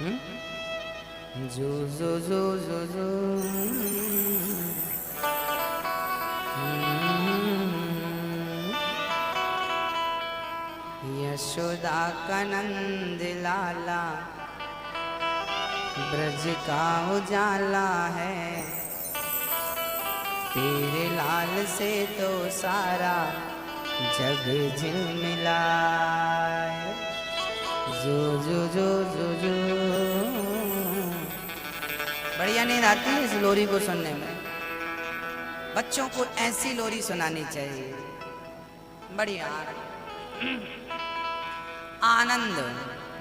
जो जो जो जो जो यशोदा का नंद लाला ब्रज का उजाला है, तेरे लाल से तो सारा जग झिलमिला। जो जो जो जो जो बढ़िया नींद आती है इस लोरी को सुनने में। बच्चों को ऐसी लोरी सुनानी चाहिए, बढ़िया आनंद।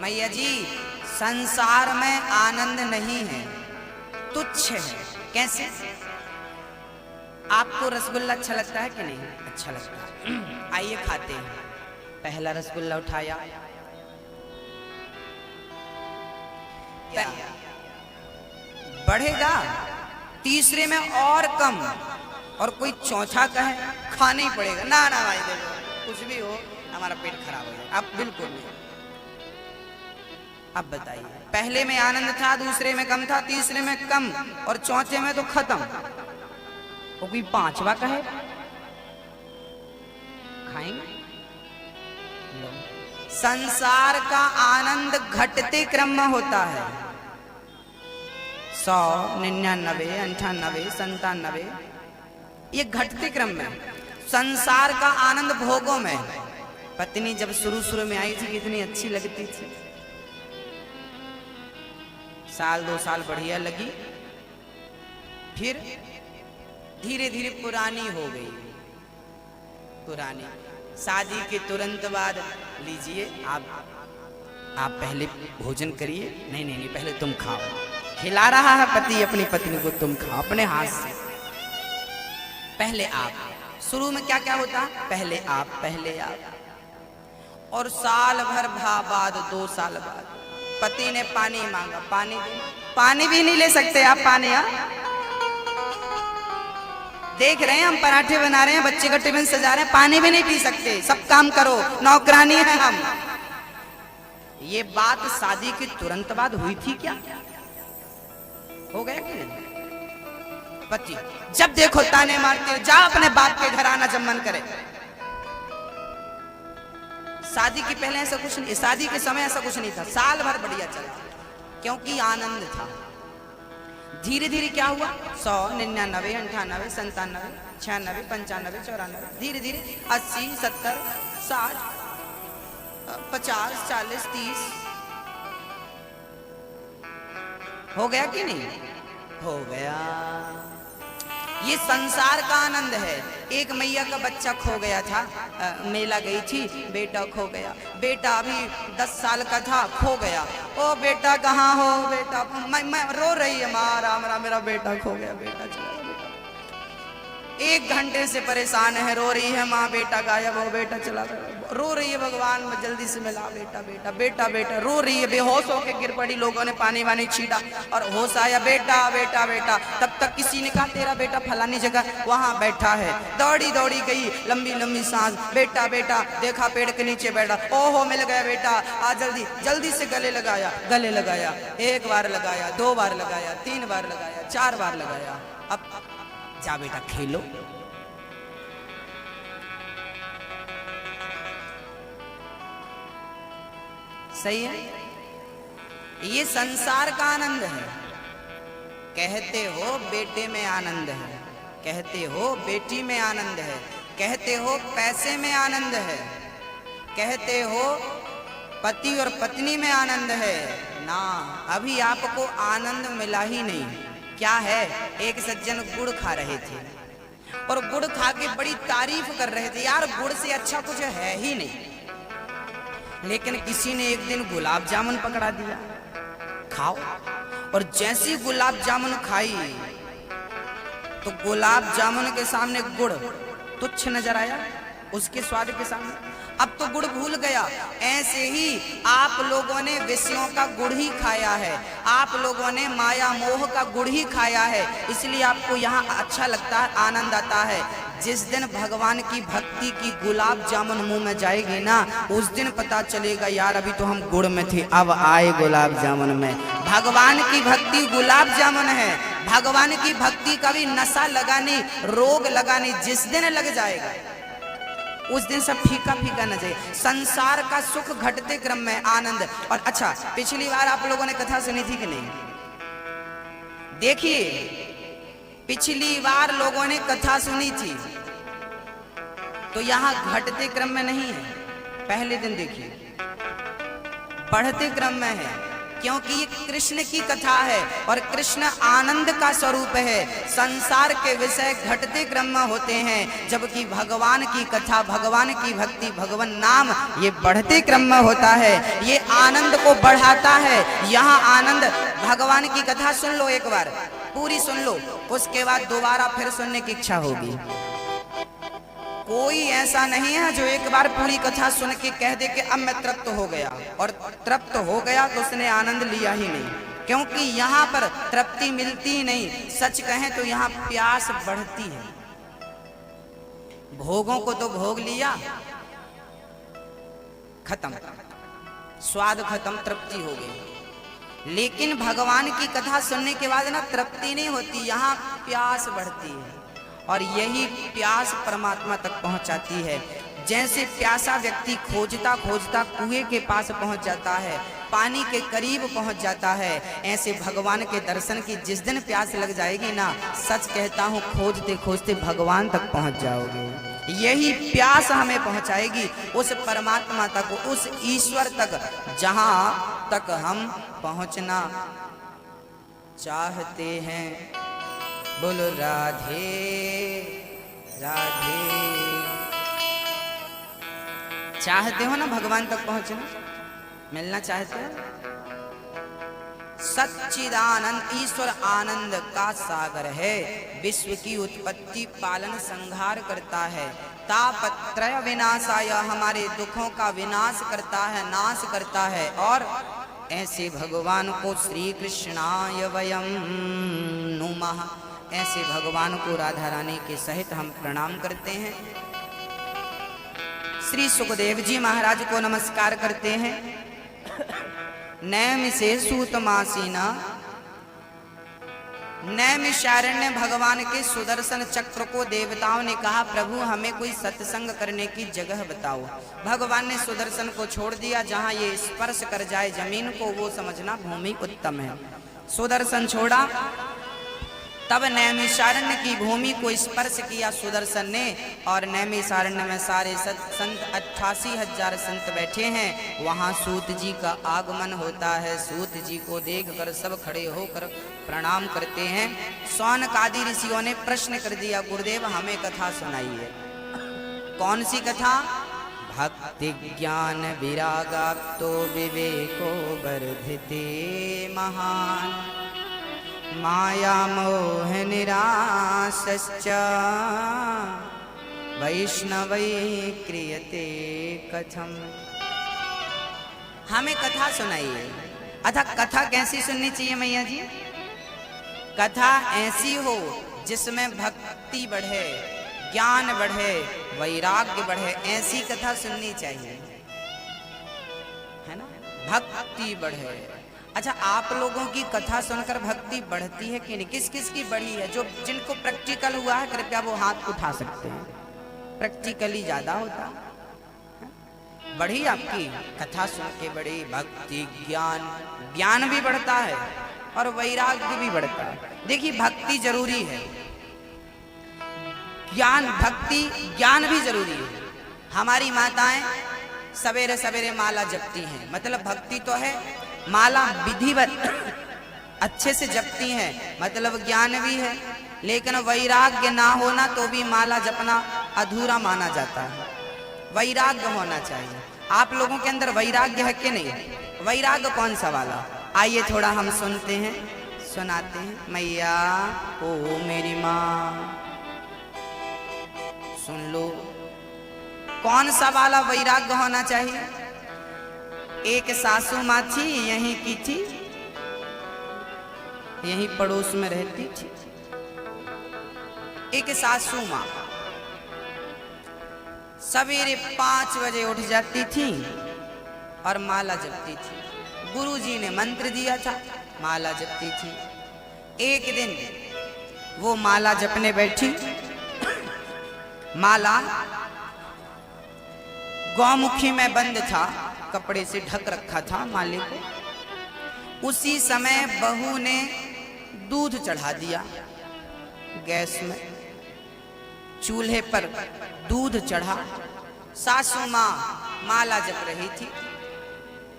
मैया जी संसार में आनंद नहीं है, तुच्छ है। कैसे? आपको रसगुल्ला अच्छा लगता है कि नहीं? अच्छा लगता है, आइए खाते हैं। पहला रसगुल्ला उठाया, बढ़ेगा, तीसरे में और कम, और कोई चौथा कहे खाना ही पड़ेगा। ना ना भाई देखो कुछ भी हो हमारा पेट खराब हो जाए। अब बिल्कुल नहीं। अब बताइए, पहले में आनंद था, दूसरे में कम था, तीसरे में कम, और चौथे में तो खत्म। वो कोई पांचवा कहे खाएंगे? संसार का आनंद घटते क्रम में होता है। 100, 99, 98, 97, ये घटते क्रम में। संसार का आनंद भोगों में। पत्नी जब शुरू शुरू में आई थी कितनी अच्छी लगती थी, साल 2 साल बढ़िया लगी, फिर धीरे धीरे पुरानी हो गई। पुरानी शादी के तुरंत बाद लीजिए आप पहले भोजन करिए। नहीं नहीं नहीं, पहले तुम खाओ। खिला रहा है पति अपनी पत्नी को, तुम खाओ अपने हाथ से, पहले आप। शुरू में क्या क्या होता? पहले आप, पहले आप। और साल भर बाद 2 साल बाद पति ने पानी मांगा, पानी भी नहीं ले सकते आप। पानी देख रहे हैं हम, पराठे बना रहे हैं, बच्चे का टिफिन सजा रहे हैं, पानी भी नहीं पी सकते। सब काम करो, नौकरानी है हम। ये बात शादी के तुरंत बाद हुई थी क्या? हो गया कि नहीं? पति जब देखो ताने मारते, जा अपने बाप के घर आना जब मन करे। शादी के पहले ऐसा कुछ नहीं, शादी के समय ऐसा कुछ नहीं था। साल भर बढ़िया चला क्योंकि आनंद था। धीरे धीरे क्या हुआ? 100, 99, 98, 97, 96, 95, 94, धीरे धीरे 80, 70, 60, 50, 40, 30 हो गया कि नहीं? हो गया। ये संसार का आनंद है। एक मैया का बच्चा खो गया था, मेला गई थी, बेटा खो गया। बेटा अभी 10 साल का था, खो गया। ओ बेटा कहाँ हो? बेटा मैं रो रही है, मारा मेरा बेटा खो गया, बेटा चला गया। 1 घंटे से परेशान है, रो रही है माँ, बेटा गायब हो, बेटा चला गया। रो रही है, भगवान जल्दी से मिला बेटा बेटा बेटा बेटा। रो रही है, बेहोश होके गिर पड़ी। लोगों ने पानी वानी छीटा और होश आया, बेटा बेटा बेटा। तब तक किसी ने कहा तेरा बेटा फलानी जगह वहां बैठा है। दौड़ी दौड़ी गई, लंबी लंबी सांस, बेटा बेटा। देखा पेड़ के नीचे बैठा, ओहो मिल गया बेटा, आ जल्दी जल्दी से गले लगाया। 1 बार लगाया, 2 बार लगाया, 3 बार लगाया, 4 बार लगाया। अब जा बेटा खेलो। सही है? ये संसार का आनंद है। कहते हो बेटे में आनंद है, कहते हो बेटी में आनंद है, कहते हो पैसे में आनंद है, कहते हो पति और पत्नी में आनंद है। ना, अभी आपको आनंद मिला ही नहीं। क्या है? एक सज्जन गुड़ खा रहे थे और गुड़ खा के बड़ी तारीफ कर रहे थे, यार गुड़ से अच्छा कुछ है ही नहीं। लेकिन किसी ने एक दिन गुलाब जामुन पकड़ा दिया, खाओ। और जैसी गुलाब जामुन खाई तो गुलाब जामुन के सामने गुड़ तुच्छ नजर आया, उसके स्वाद के सामने। अब तो गुड़ भूल गया। ऐसे ही आप लोगों ने विषयों का गुड़ ही खाया है, आप लोगों ने माया मोह का गुड़ ही खाया है, इसलिए आपको यहाँ अच्छा लगता है, आनंद आता है। जिस दिन भगवान की भक्ति की गुलाब जामुन मुंह में जाएगी ना, उस दिन पता चलेगा यार अभी तो हम गुड़ में थे, अब आए गुलाब जामुन में। भगवान की भक्ति गुलाब जामुन है। भगवान की भक्ति का भी नशा लगाने, रोग लगाने जिस दिन लग जाएगा उस दिन सब फीका फीका न जाए। संसार का सुख घटते क्रम में आनंद। और अच्छा, पिछली बार आप लोगों ने कथा सुनी थी कि नहीं? देखिए, पिछली बार लोगों ने कथा सुनी थी तो यहां घटते क्रम में नहीं है। पहले दिन देखिए, बढ़ते क्रम में है, क्योंकि ये कृष्ण की कथा है और कृष्ण आनंद का स्वरूप है। संसार के विषय घटते क्रम में होते हैं, जबकि भगवान की कथा, भगवान की भक्ति, भगवान नाम ये बढ़ते क्रम में होता है। ये आनंद को बढ़ाता है। यहाँ आनंद, भगवान की कथा सुन लो, एक बार पूरी सुन लो, उसके बाद दोबारा फिर सुनने की इच्छा होगी। कोई ऐसा नहीं है जो एक बार पूरी कथा सुन के कह दे कि अब मैं तृप्त हो गया, और तृप्त हो गया तो उसने आनंद लिया ही नहीं, क्योंकि यहाँ पर तृप्ति मिलती ही नहीं। सच कहें तो यहाँ प्यास बढ़ती है। भोगों को तो भोग लिया, खत्म, स्वाद खत्म, तृप्ति हो गई। लेकिन भगवान की कथा सुनने के बाद ना तृप्ति नहीं होती, यहाँ प्यास बढ़ती है, और यही प्यास परमात्मा तक पहुंचाती है। जैसे प्यासा व्यक्ति खोजता खोजता कुएं के पास पहुंच जाता है, पानी के करीब पहुंच जाता है, ऐसे भगवान के दर्शन की जिस दिन प्यास लग जाएगी ना, सच कहता हूं, खोजते खोजते भगवान तक पहुंच जाओगे। यही प्यास हमें पहुंचाएगी उस परमात्मा तक, उस ईश्वर तक, जहां तक हम पहुंचना चाहते हैं। बोलो राधे राधे। चाहते हो ना भगवान तक पहुंचना, मिलना चाहते हो? सच्चिदानंद ईश्वर आनंद का सागर है, विश्व की उत्पत्ति पालन संहार करता है, तापत्रय विनाशाय, हमारे दुखों का विनाश करता है, नाश करता है। और ऐसे भगवान को श्री कृष्णाय वयम नुमः, ऐसे भगवान को राधा रानी के सहित हम प्रणाम करते हैं। श्री सुखदेव जी महाराज को नमस्कार करते हैं। नैमिषे सूतमासीना, नैमिषारण्य भगवान के सुदर्शन चक्र को देवताओं ने कहा, प्रभु हमें कोई सत्संग करने की जगह बताओ। भगवान ने सुदर्शन को छोड़ दिया, जहां ये स्पर्श कर जाए जमीन को वो समझना भूमि उत्तम है। सुदर्शन छोड़ा, तब नैमिषारण्य की भूमि को स्पर्श किया सुदर्शन ने, और नैमिषारण्य में सारे संत 88,000 संत बैठे हैं। वहां सूत जी का आगमन होता है। सूत जी को देखकर सब खड़े होकर प्रणाम करते हैं। शौनक आदि ऋषियों ने प्रश्न कर दिया, गुरुदेव हमें कथा सुनाइए। कौन सी कथा? भक्ति ज्ञान विरागाप्तो विवेको वर्धिते महान, माया मोह निराशश्च वैष्णवै क्रियते कथम। हमें कथा सुनाइए। अथा कथा कैसी सुननी चाहिए मैया जी? कथा ऐसी हो जिसमें भक्ति बढ़े, ज्ञान बढ़े, वैराग्य बढ़े, ऐसी कथा सुननी चाहिए, है ना? भक्ति बढ़े। अच्छा, आप लोगों की कथा सुनकर भक्ति बढ़ती है कि नहीं? किस किस की बढ़ी है? जो जिनको प्रैक्टिकल हुआ है कृपया वो हाथ उठा सकते हैं। प्रैक्टिकली ज्यादा होता है। बढ़ी आपकी कथा सुन के बड़ी भक्ति, ज्ञान भी बढ़ता है और वैराग्य भी बढ़ता है। देखिए, भक्ति जरूरी है, भक्ति ज्ञान भी जरूरी है। हमारी माताएं सवेरे सवेरे माला जपती हैं, मतलब भक्ति तो है, माला विधिवत अच्छे से जपती हैं, मतलब ज्ञान भी है। लेकिन वैराग्य ना होना तो भी माला जपना अधूरा माना जाता है। वैराग्य होना चाहिए। आप लोगों के अंदर वैराग्य है कि नहीं? वैराग्य कौन सा वाला? आइए थोड़ा हम सुनते हैं, सुनाते हैं। मैया ओ मेरी माँ, सुन लो, कौन सा वाला वैराग्य होना चाहिए? एक सासू माँ थी, यहीं की थी, यहीं पड़ोस में रहती थी। एक सासू माँ सवेरे 5 बजे उठ जाती थी और माला जपती थी। गुरुजी ने मंत्र दिया था, माला जपती थी। एक दिन वो माला जपने बैठी, माला गौमुखी में बंद था, कपड़े से ढक रखा था माले को। उसी समय बहू ने दूध चढ़ा दिया गैस में, चूल्हे पर दूध चढ़ा। सासू माँ माला जप रही थी,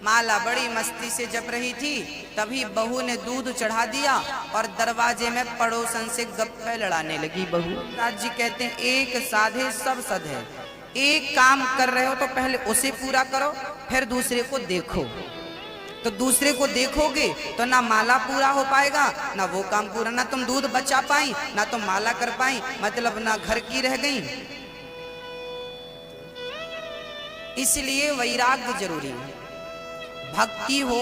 माला बड़ी मस्ती से जप रही थी। तभी बहू ने दूध चढ़ा दिया और दरवाजे में पड़ोसन से गप्पे लड़ाने लगी बहू। राज जी कहते हैं एक साधे सब सधे। एक काम कर रहे हो तो पहले उसे पूरा करो, फिर दूसरे को देखो। तो दूसरे को देखोगे तो ना माला पूरा हो पाएगा, ना वो काम पूरा, ना तुम दूध बचा पाई, ना तुम माला कर पाई, मतलब ना घर की रह गई। इसलिए वैराग्य जरूरी है। भक्ति हो,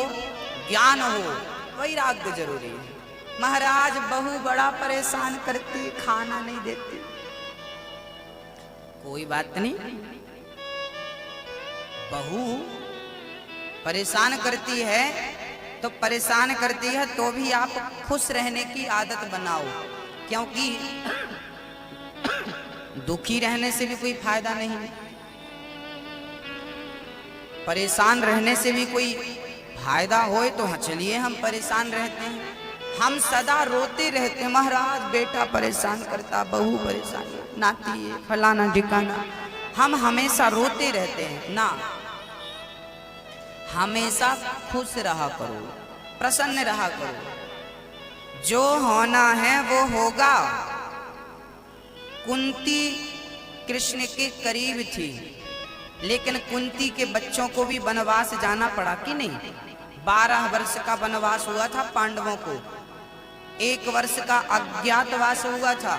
ज्ञान हो, वैराग्य जरूरी है। महाराज बहू बड़ा परेशान करती, खाना नहीं देती। कोई बात नहीं, बहू परेशान करती है तो परेशान करती है तो भी आप खुश रहने की आदत बनाओ, क्योंकि दुखी रहने से भी कोई फायदा नहीं, परेशान रहने से भी कोई फायदा हो तो हाँ चलिए हम परेशान रहते हैं। हम सदा रोते रहते हैं, महाराज बेटा परेशान करता, बहू परेशान, नाती है, फलाना ठिकाना, हम हमेशा रोते रहते हैं ना। हमेशा खुश रहा करो, प्रसन्न रहा करो। जो होना है वो होगा। कुंती कृष्ण के करीब थी, लेकिन कुंती के बच्चों को भी वनवास जाना पड़ा कि नहीं। 12 वर्ष का वनवास हुआ था पांडवों को, 1 वर्ष का अज्ञातवास हुआ था।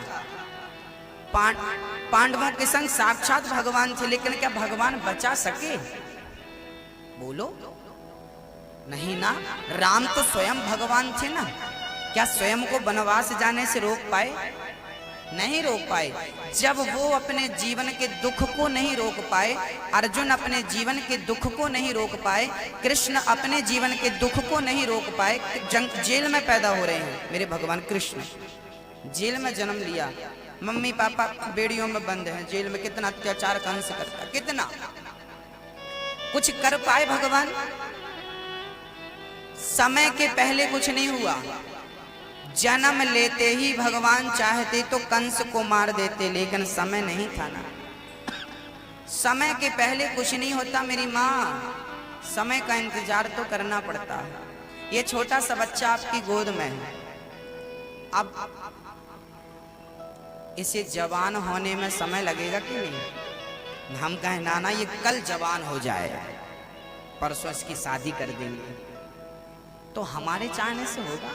पांडवों के संग साक्षात भगवान थे, लेकिन क्या भगवान बचा सके? बोलो नहीं ना। राम तो स्वयं भगवान थे ना, क्या स्वयं को वनवास जाने से रोक पाए? नहीं रोक पाए। जब वो अपने जीवन के दुख को नहीं रोक पाए, अर्जुन अपने जीवन के दुख को नहीं रोक पाए, कृष्ण अपने जीवन के दुख को नहीं रोक पाए, जेल में पैदा हो रहे हैं मेरे भगवान कृष्ण, जेल में जन्म लिया, मम्मी पापा बेड़ियों में बंद हैं, जेल में कितना अत्याचार कंस करता, कितना कुछ कर पाए भगवान? समय के पहले कुछ नहीं हुआ। जन्म लेते ही भगवान चाहते तो कंस को मार देते, लेकिन समय नहीं था ना। समय के पहले कुछ नहीं होता मेरी माँ, समय का इंतजार तो करना पड़ता है। ये छोटा सा बच्चा आपकी गोद में है, अब इसे जवान होने में समय लगेगा कि नहीं? हम कहें नाना ये कल जवान हो जाए, परसों इसकी शादी कर देंगे, तो हमारे चाहने से होगा?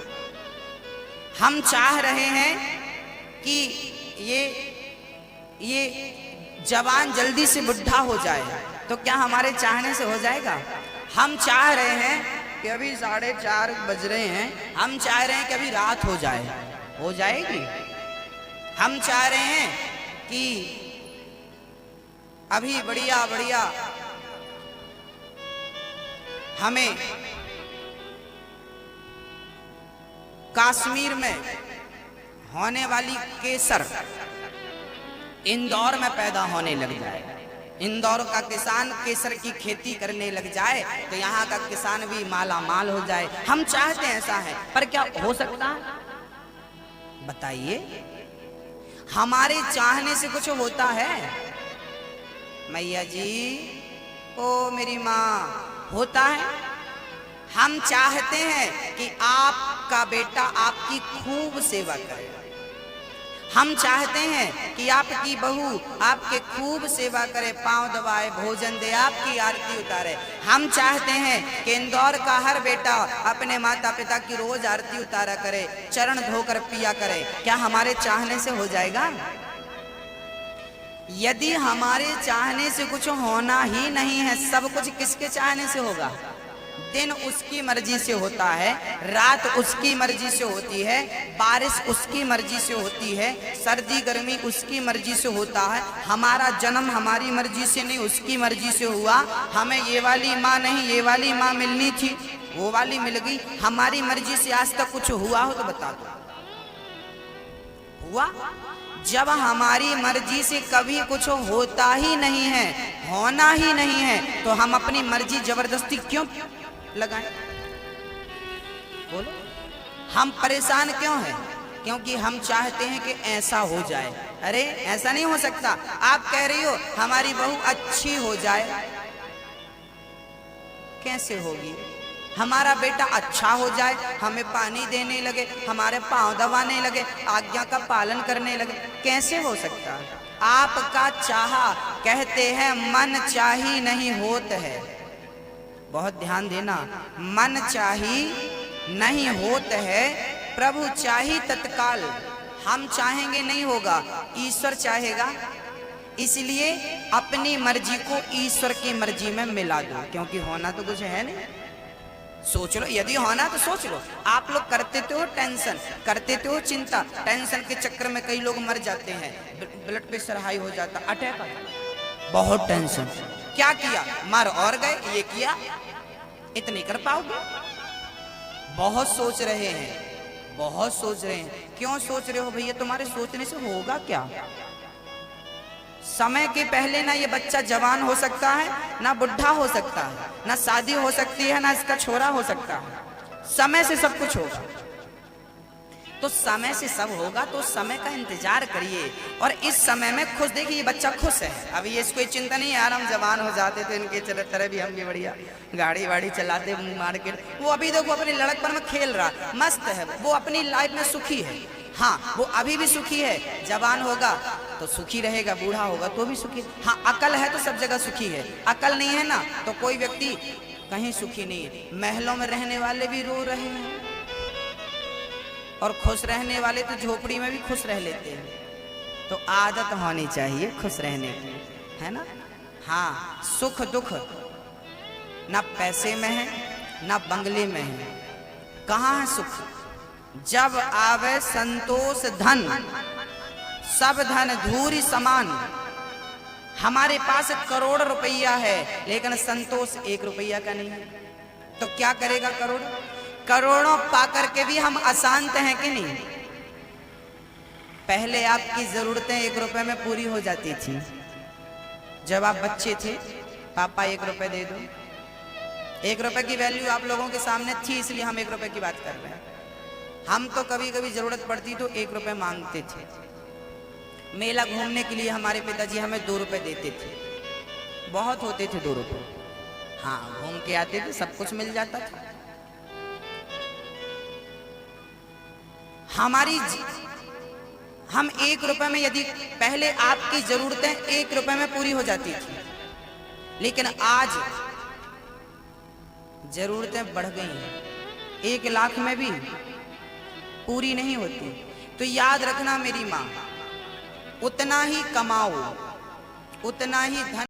हम चाह रहे हैं कि ये जवान जल्दी से बुढ़ा हो जाए, तो क्या हमारे चाहने से हो जाएगा? हम चाह रहे हैं कि अभी 4:30 बज रहे हैं, हम चाह रहे हैं कि अभी रात हो जाए, हो जाएगी? हम चाह रहे हैं कि अभी बढ़िया बढ़िया हमें कश्मीर में होने वाली केसर इंदौर में पैदा होने लग जाए, इंदौर का किसान केसर की खेती करने लग जाए, तो यहाँ का किसान भी माला माल हो जाए। हम चाहते हैं ऐसा है, पर क्या हो सकता है? बताइए, हमारे चाहने से कुछ होता है? मैया जी, ओ मेरी माँ, होता है। हम चाहते हैं कि आपका बेटा आपकी खूब सेवा करे, हम चाहते हैं कि आपकी बहू आपके खूब सेवा करे, पांव दबाए, भोजन दे, आपकी आरती उतारे। हम चाहते हैं कि इंदौर का हर बेटा अपने माता पिता की रोज आरती उतारा करे, चरण धोकर पिया करे। क्या हमारे चाहने से हो जाएगा? यदि हमारे चाहने से कुछ होना ही नहीं है, सब कुछ किसके चाहने से होगा? दिन उसकी मर्जी से होता है, रात उसकी मर्जी से होती है, बारिश उसकी मर्जी से होती है, सर्दी गर्मी उसकी मर्जी से होता है। हमारा जन्म हमारी मर्जी से नहीं, उसकी मर्जी से हुआ। हमें ये वाली माँ नहीं, ये वाली माँ मिलनी थी, वो वाली मिल गई। हमारी मर्जी से आज तक कुछ हुआ हो तो बता दो, हुआ? जब हमारी मर्जी से कभी कुछ होता ही नहीं है, होना ही नहीं है, तो हम अपनी मर्जी जबरदस्ती क्यों लगाएं? बोलो, हम परेशान क्यों हैं? क्योंकि हम चाहते हैं कि ऐसा हो जाए। अरे ऐसा नहीं हो सकता। आप कह रही हो हमारी बहू अच्छी हो जाए, कैसे होगी? हमारा बेटा अच्छा हो जाए, हमें पानी देने लगे, हमारे पांव दबाने लगे, आज्ञा का पालन करने लगे, कैसे हो सकता है? आपका चाहा, कहते हैं मन चाही नहीं होत है। बहुत ध्यान देना, मन चाही नहीं होत है, प्रभु चाही तत्काल। हम चाहेंगे नहीं होगा, ईश्वर चाहेगा। इसलिए अपनी मर्जी को ईश्वर की मर्जी में मिला दो, क्योंकि होना तो कुछ है नहीं। सोच लो, यदि होना तो सोच लो। आप लोग करते तो हो टेंशन, करते तो हो चिंता, टेंशन के चक्कर में कई लोग मर जाते हैं, ब्लड प्रेशर हाई हो जाता, अटैक आता, बहुत टेंशन। क्या किया? मर और गए, ये किया, इतने कर पाओगे? बहुत सोच रहे हैं, बहुत सोच रहे हैं। क्यों सोच रहे हो भैया? तुम्हारे सोचने से होगा क्या? समय के पहले ना ये बच्चा जवान हो सकता है, ना बुढ़ा हो सकता है, ना शादी हो सकती है, ना इसका छोरा हो सकता है। समय से सब कुछ होगा। तो समय से सब होगा, तो समय का इंतजार करिए और इस समय में खुश देखिए। ये बच्चा खुश है, अभी ये इसको चिंता नहीं है, यार हम जवान हो जाते तो इनके तरह भी हम भी बढ़िया गाड़ी वाड़ी चलाते मार्केट। वो अभी देखो अपने लड़कपन में खेल रहा, मस्त है, वो अपनी लाइफ में सुखी है। हाँ, वो अभी भी सुखी है, जवान होगा तो सुखी रहेगा, बूढ़ा होगा तो भी सुखी। हाँ, अकल है तो सब जगह सुखी है, अकल नहीं है ना तो कोई व्यक्ति कहीं सुखी नहीं है। महलों में रहने वाले भी रो रहे हैं और खुश रहने वाले तो झोपड़ी में भी खुश रह लेते हैं। तो आदत होनी चाहिए खुश रहने की, है ना? हाँ, सुख दुख ना पैसे में है ना बंगले में है। कहाँ है सुख? जब आवे संतोष धन, सब धन धूरी समान। हमारे पास करोड़ रुपया है लेकिन संतोष 1 रुपया का नहीं है, तो क्या करेगा करोड़? करोड़ों पाकर के भी हम अशांत हैं कि नहीं? पहले आपकी जरूरतें 1 रुपए में पूरी हो जाती थी। जब आप बच्चे थे, पापा 1 रुपए दे दो। 1 रुपए की वैल्यू आप लोगों के सामने थी, इसलिए हम 1 रुपए की बात कर रहे हैं। हम तो कभी कभी जरूरत पड़ती तो 1 रुपए मांगते थे। मेला घूमने के लिए हमारे पिताजी हमें 2 रुपए देते थे, बहुत होते थे 2 रुपए। हाँ, घूम के आते थे, सब कुछ मिल जाता था। हम 1 रुपए में, यदि पहले आपकी जरूरतें 1 रुपए में पूरी हो जाती थी, लेकिन आज जरूरतें बढ़ गई हैं, 1 लाख में भी पूरी नहीं होती। तो याद रखना मेरी माँ, उतना ही कमाओ, उतना ही धन